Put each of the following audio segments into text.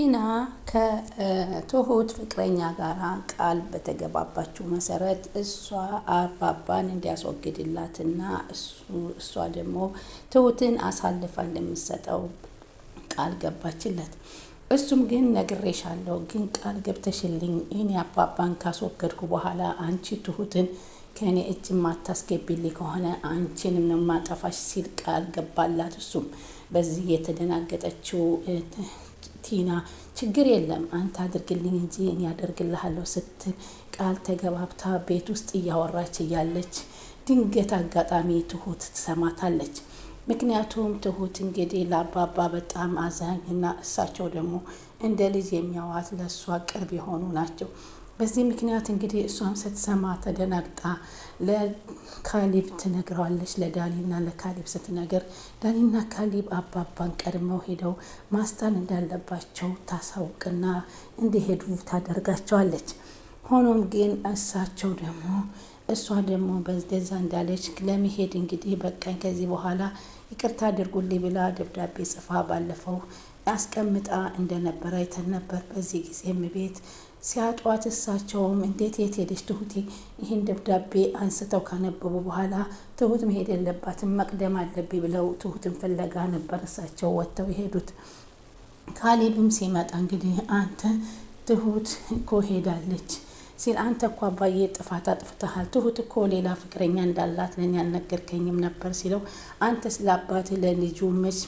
ቲና ከትሁት ፍቅረኛ ጋር ቃል በተገባባችው መሰረት እሷ አባባን እንዲያስወግድላትና እሷ ደግሞ ትሁትን አሳልፋ እንደምትሰጠው ቃል ገባችለት። እሱም ግን ነግሬሻለሁ፣ ግን ቃል ገብተሽልኝ እኔ አባባን ካስወገድኩ በኋላ አንቺ ትሁትን ከእኔ እጅ ማታስገቢልኝ ከሆነ አንቺንም ነው ማጠፋሽ ሲል ቃል ገባላት። እሱም በዚህ የተደናገጠችው ቲና ችግር የለም አንተ አድርግልኝ እንጂ እኔ አደርግልሃለሁ ስትል ቃል ተገባብታ ቤት ውስጥ እያወራች እያለች ድንገት አጋጣሚ ትሁት ትሰማታለች። ምክንያቱም ትሁት እንግዲህ ለአባባ በጣም አዛኝና እሳቸው ደግሞ እንደ ልጅ የሚያዋት ለእሷ ቅርብ የሆኑ ናቸው። በዚህ ምክንያት እንግዲህ እሷም ስትሰማ ተደናግጣ ለካሊብ ትነግረዋለች። ለዳኒና ለካሊብ ስትነግር ዳኒና ካሊብ አባባን ቀድመው ሄደው ማስጣል እንዳለባቸው ታሳውቅና እንዲሄዱ ታደርጋቸዋለች። ሆኖም ግን እሳቸው ደግሞ እሷ ደግሞ በዛ እንዳለች ለመሄድ እንግዲህ በቃኝ ከዚህ በኋላ ይቅርታ አድርጉልኝ ብላ ደብዳቤ ጽፋ ባለፈው አስቀምጣ እንደነበረ አይተን ነበር። በዚህ ጊዜም ቤት ሲያጧት እሳቸውም እንዴት የት ሄደች ትሁቴ? ይህን ደብዳቤ አንስተው ካነበቡ በኋላ ትሁት መሄድ የለባትም መቅደም አለብኝ ብለው ትሁትን ፍለጋ ነበር እሳቸው ወጥተው የሄዱት። ካሌብም ሲመጣ እንግዲህ አንተ ትሁት እኮ ሄዳለች ሲል አንተ እኮ አባዬ ጥፋት አጥፍተሃል፣ ትሁት እኮ ሌላ ፍቅረኛ እንዳላት ለኔ ያልነገርከኝም ነበር ሲለው አንተ ስለ አባት ለልጁ መች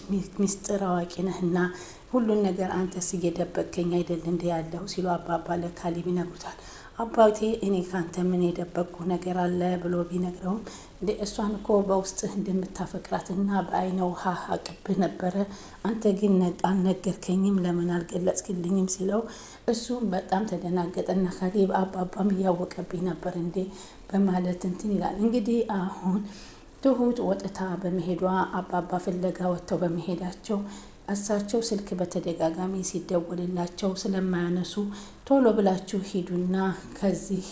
ሚስጥር አዋቂ ነህና ሁሉን ነገር አንተስ እየደበቅከኝ አይደል እንደ ያለው ሲሉ አባባ ለካሊብ ይነግሩታል። አባቴ እኔ ካንተ ምን የደበቅኩ ነገር አለ ብሎ ቢነግረውም እንደ እሷን እኮ በውስጥህ እንደምታፈቅራትና በአይነ ውሃ አቅብህ ነበረ፣ አንተ ግን አልነገርከኝም ለምን አልገለጽክልኝም ሲለው እሱም በጣም ተደናገጠና ካሊብ አባባም እያወቀብኝ ነበር እንዴ በማለት እንትን ይላል። እንግዲህ አሁን ትሁት ወጥታ በመሄዷ አባባ ፍለጋ ወጥተው በመሄዳቸው እሳቸው ስልክ በተደጋጋሚ ሲደወልላቸው ስለማያነሱ ቶሎ ብላችሁ ሂዱና ከዚህ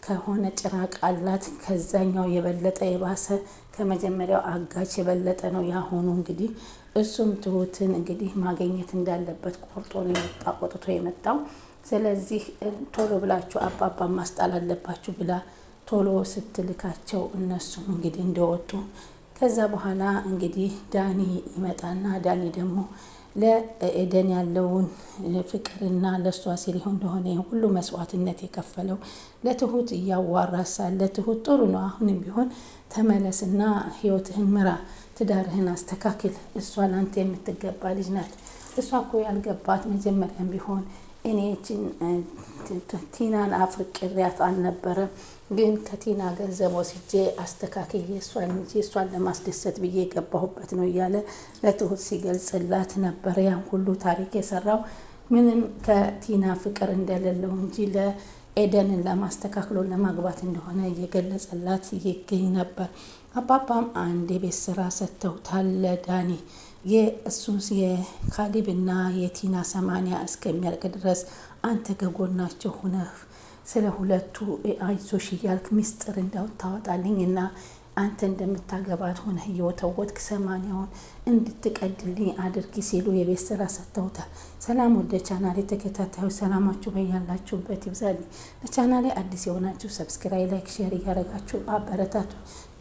ከሆነ ጭራቅ አላት ከዛኛው የበለጠ የባሰ ከመጀመሪያው አጋች የበለጠ ነው ያሆኑ። እንግዲህ እሱም ትሁትን እንግዲህ ማግኘት እንዳለበት ቆጥቶ የመጣው ስለዚህ ቶሎ ብላችሁ አባባ ማስጣል አለባችሁ ብላ ቶሎ ስትልካቸው እነሱም እንግዲህ እንደወጡ ከዛ በኋላ እንግዲህ ዳኒ ይመጣና ዳኒ ደግሞ ለኤደን ያለውን ፍቅርና ለሷ ሲል ይሆን እንደሆነ ሁሉ መስዋዕትነት የከፈለው ለትሁት እያዋራሳ ለትሁት ጥሩ ነው አሁንም ቢሆን ተመለስና ህይወትህን ምራ፣ ትዳርህን አስተካክል፣ እሷ ላንተ የምትገባ ልጅ ናት። እሷ እኮ ያልገባት መጀመሪያም ቢሆን እኔ ቲናን አፍቅሬያት አልነበረም፣ ግን ከቲና ገንዘብ ወስጄ አስተካክዬ እሷን ለማስደሰት ብዬ የገባሁበት ነው እያለ ለትሁት ሲገልጽላት ነበር። ያን ሁሉ ታሪክ የሰራው ምንም ከቲና ፍቅር እንደሌለው እንጂ ለኤደንን ለማስተካክሎ ለማግባት እንደሆነ እየገለጸላት ይገኝ ነበር። አባባም አንድ የቤት ስራ ሰጥተውታል ለዳኒ የእሱን የካሊብና የቲና 80 እስከሚያልቅ ድረስ አንተ ከጎናቸው ሁነህ ስለ ሁለቱ አይዞሽ እያልክ ሚስጥር እንዳታወጣልኝ እና አንተ እንደምታገባት ሆነህ እየወተወትክ 80ውን እንድትቀድልኝ አድርጊ ሲሉ የቤት ስራ ሰጥተውታል። ሰላም ወደ ቻናሌ ተከታታዮች ሰላማችሁ በያላችሁበት ይብዛል። ለቻናሌ አዲስ የሆናችሁ ሰብስክራይብ፣ ላይክ፣ ሼር እያደረጋችሁ አበረታቱ።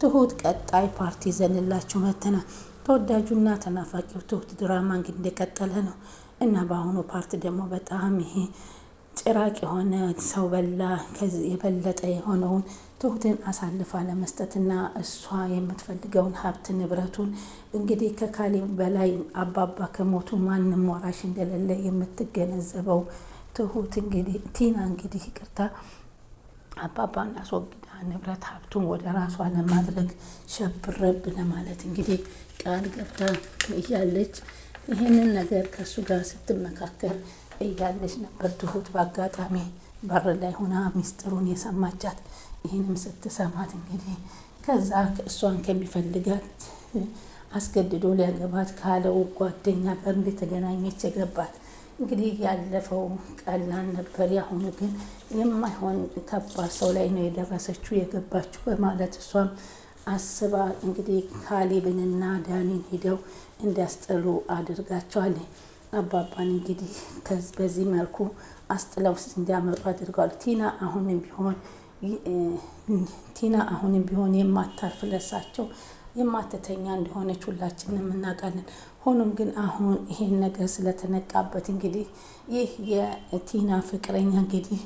ትሁት ቀጣይ ፓርቲ ይዘንላችሁ መተናል። ተወዳጁና ተናፋቂው ትሁት ድራማ እንግዲህ እንደቀጠለ ነው እና በአሁኑ ፓርት ደግሞ በጣም ይሄ ጭራቅ የሆነ ሰው በላ ከዚህ የበለጠ የሆነውን ትሁትን አሳልፋ ለመስጠትና እሷ የምትፈልገውን ሀብት ንብረቱን እንግዲህ ከካሊብ በላይ አባባ ከሞቱ ማንም ወራሽ እንደሌለ የምትገነዘበው ትሁት እንግዲህ ቲና እንግዲህ ይቅርታ አባባን አስወግዳ ንብረት ሀብቱን ወደ ራሷ ለማድረግ ሸብረብ ለማለት እንግዲህ ቃል ገብታ እያለች ይህንን ነገር ከእሱ ጋር ስትመካከር እያለች ነበር። ትሁት በአጋጣሚ በር ላይ ሆና ሚስጥሩን የሰማቻት። ይህንም ስትሰማት እንግዲህ ከዛ እሷን ከሚፈልጋት አስገድዶ ሊያገባት ካለው ጓደኛ ጋር እንደተገናኘች የገባት። እንግዲህ ያለፈው ቀላል ነበር፣ ያሁኑ ግን የማይሆን ከባድ ሰው ላይ ነው የደረሰችው የገባችው በማለት እሷም አስባ እንግዲህ ካሌብንና ዳኒን ሂደው እንዲያስጠሉ አድርጋቸዋለች። አባባን እንግዲህ በዚህ መልኩ አስጥለው እንዲያመጡ አድርገዋል። ቲና አሁንም ቢሆን የማታርፍ ለሳቸው የማትተኛ እንደሆነች ሁላችንም እናውቃለን። ሆኖም ግን አሁን ይሄን ነገር ስለተነቃበት እንግዲህ ይህ የቲና ፍቅረኛ እንግዲህ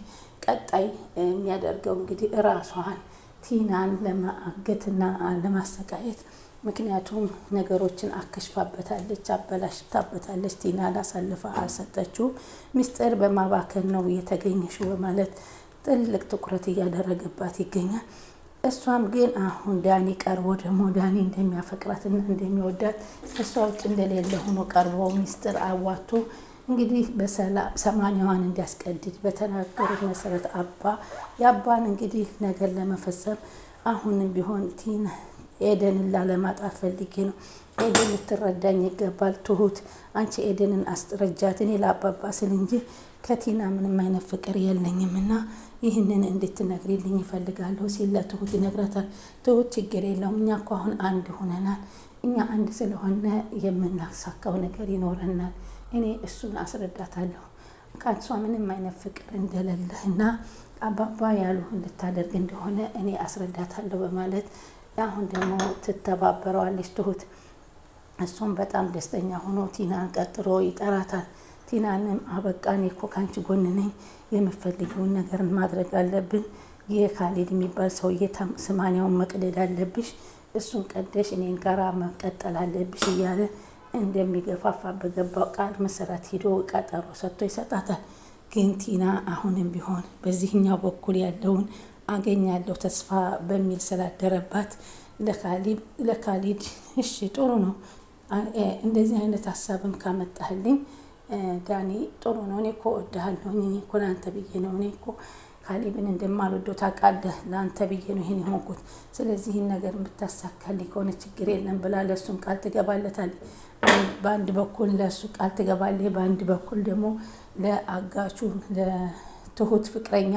ቀጣይ የሚያደርገው እንግዲህ ራሷን ቲናን ለማገትና ለማሰቃየት፣ ምክንያቱም ነገሮችን አከሽፋበታለች፣ አበላሽታበታለች። ቲና አሳልፋ አልሰጠችውም፣ ሚስጥር በማባከን ነው የተገኘሽው በማለት ትልቅ ትኩረት እያደረገባት ይገኛል። እሷም ግን አሁን ዳኒ ቀርቦ ደግሞ ዳኒ እንደሚያፈቅራትና እንደሚወዳት እሷ ውጭ እንደሌለ ሆኖ ቀርቦ ሚስጥር አዋቶ እንግዲህ በሰላም ሰማንያዋን እንዲያስቀድድ በተናገሩት መሰረት የአባን እንግዲህ ነገር ለመፈጸም አሁንም ቢሆን ቲና ኤደንን ላለማጣት ፈልጌ ነው። ኤደን ልትረዳኝ ይገባል። ትሁት አንቺ ኤደንን አስረጃት፣ እኔ ለአባባ ስል እንጂ ከቲና ምንም አይነት ፍቅር የለኝም እና ይህንን እንድትነግሪልኝ ይፈልጋለሁ ሲል ለትሁት ይነግራታል። ትሁት ችግር የለውም፣ እኛ እኮ አሁን አንድ ሆነናል። እኛ አንድ ስለሆነ የምናሳካው ነገር ይኖረናል። እኔ እሱን አስረዳታለሁ ከእሷ ምንም አይነት ፍቅር እንደሌለህና አባባ ያሉህን ልታደርግ እንደሆነ እኔ አስረዳታለሁ በማለት አሁን ደግሞ ትተባበረዋለች ትሁት። እሱም በጣም ደስተኛ ሆኖ ቲናን ቀጥሮ ይጠራታል። ቲናንም አበቃን እኮ ካንቺ ጎን ነኝ፣ የምፈልገውን ነገር ማድረግ አለብን። ይህ ካሌድ የሚባል ሰውዬ ሰማንያውን መቅደድ አለብሽ፣ እሱን ቀደሽ እኔን ጋራ መቀጠል አለብሽ እያለ እንደሚገፋፋ በገባው ቃል መሰረት ሂዶ ቀጠሮ ሰጥቶ ይሰጣታል። ግን ቲና አሁንም ቢሆን በዚህኛው በኩል ያለውን አገኛለሁ ተስፋ በሚል ስላደረባት ለካሊድ እሺ ጥሩ ነው፣ እንደዚህ አይነት ሀሳብም ካመጣህልኝ ዳኒ ጥሩ ነው። እኔ እኮ እወድሃለሁ፣ እኔ እኮ ለአንተ ብዬ ነው፣ እኔ እኮ ካሌብን እንደማልወደው ታውቃለህ፣ ለአንተ ብዬ ነው ይሄን የሆንኩት። ስለዚህ ይህን ነገር የምታሳካልኝ ከሆነ ችግር የለም ብላ ለእሱም ቃል ትገባለታለች። በአንድ በኩል ለእሱ ቃል ትገባለች፣ በአንድ በኩል ደግሞ ለአጋቹ ለትሁት ፍቅረኛ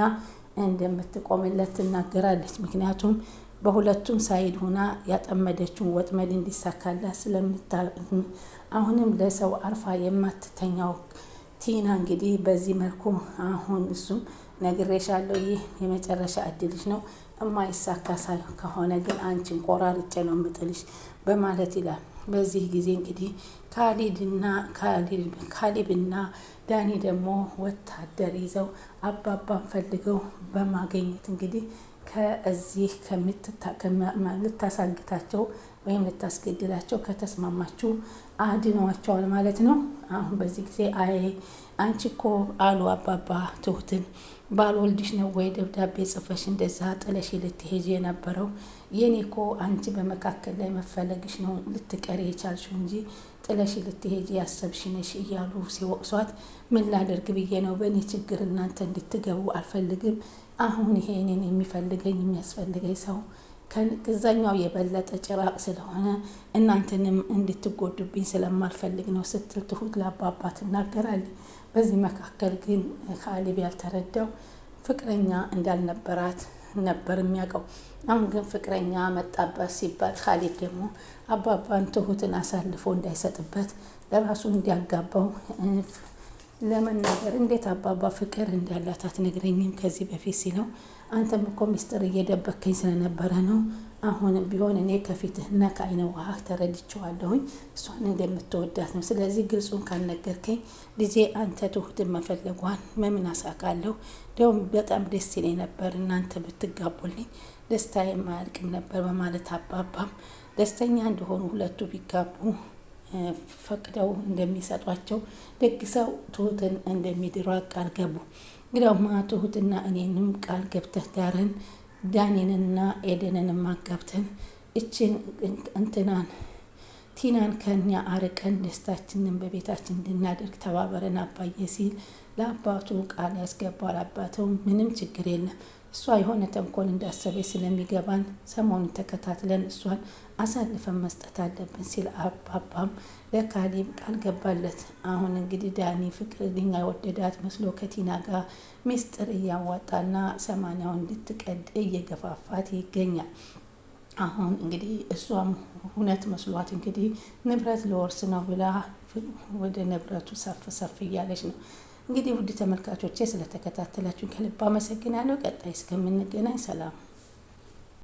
እንደምትቆምለት ትናገራለች። ምክንያቱም በሁለቱም ሳይድ ሆና ያጠመደችውን ወጥመድ እንዲሳካላት አሁንም ለሰው አርፋ የማትተኛው ቲና እንግዲህ በዚህ መልኩ አሁን እሱም ነግሬሻለሁ፣ ይህ የመጨረሻ እድልሽ ነው፣ የማይሳካ ከሆነ ግን አንቺን ቆራርጬ ነው የምጥልሽ በማለት ይላል። በዚህ ጊዜ እንግዲህ ካሌብና ዳኒ ደግሞ ወታደር ይዘው አባባን ፈልገው በማገኘት እንግዲህ ከዚህ ልታሳግታቸው ወይም ልታስገድላቸው ከተስማማችሁ አድነዋቸዋል ማለት ነው። አሁን በዚህ ጊዜ አንቺ እኮ አሉ አባባ ትሁትን ባልወልድሽ ነው ወይ ደብዳቤ ጽፈሽ እንደዛ ጥለሽ ልትሄጂ የነበረው? የኔ እኮ አንቺ በመካከል ላይ መፈለግሽ ነው ልትቀሪ የቻልሽው እንጂ ጥለሽ ልትሄጂ ያሰብሽ ነሽ እያሉ ሲወቅሷት፣ ምን ላደርግ ብዬ ነው፣ በእኔ ችግር እናንተ እንድትገቡ አልፈልግም። አሁን ይሄ እኔን የሚያስፈልገኝ ሰው ከዛኛው የበለጠ ጭራቅ ስለሆነ እናንተንም እንድትጎዱብኝ ስለማልፈልግ ነው ስትል ትሁት ለአባባ ትናገራለች። በዚህ መካከል ግን ካሌብ ያልተረዳው ፍቅረኛ እንዳልነበራት ነበር የሚያውቀው። አሁን ግን ፍቅረኛ መጣባት ሲባል ካሌብ ደግሞ አባባን ትሁትን አሳልፎ እንዳይሰጥበት ለራሱ እንዲያጋባው ለመናገር እንዴት አባባ ፍቅር እንዳላት አትነግረኝም ከዚህ በፊት ሲለው፣ አንተም እኮ ሚስጥር እየደበከኝ ስለነበረ ነው። አሁንም ቢሆን እኔ ከፊትህና ከአይነ ውሃ ተረድቼዋለሁኝ እሷን እንደምትወዳት ነው። ስለዚህ ግልጹን ካልነገርከኝ ልጄ አንተ ትሁትን መፈለጓን መምን አሳቃለሁ። እንዲያውም በጣም ደስ ይለኝ ነበር እናንተ ብትጋቡልኝ ደስታዬም አያልቅም ነበር በማለት አባባም ደስተኛ እንደሆኑ ሁለቱ ቢጋቡ ፈቅደው እንደሚሰጧቸው ደግሰው ትሁትን እንደሚድሯት ቃል ገቡ። እንግዲያውማ ትሁትና እኔንም ቃል ገብተህ ዳርን ዳኒንና ኤደንን ማጋብተን እችን ቲናን ከኛ አርቀን ደስታችንን በቤታችን እንድናደርግ ተባበረን አባዬ ሲል ለአባቱ ቃል ያስገባል። አባተው ምንም ችግር የለም እሷ የሆነ ተንኮል እንዳሰበች ስለሚገባን ሰሞኑን ተከታትለን እሷን አሳልፈን መስጠት አለብን ሲል አባባም ለካሌብ ቃል ገባለት። አሁን እንግዲህ ዳኒ ፍቅረኛ የወደዳት መስሎ ከቲና ጋር ሚስጥር እያዋጣና ሰማንያውን እንድትቀድ እየገፋፋት ይገኛል። አሁን እንግዲህ እሷም እውነት መስሏት እንግዲህ ንብረት ልወርስ ነው ብላ ወደ ንብረቱ ሰፍ ሰፍ እያለች ነው። እንግዲህ ውድ ተመልካቾቼ ስለተከታተላችሁን ከልብ አመሰግናለሁ። ቀጣይ እስከምንገናኝ ሰላም።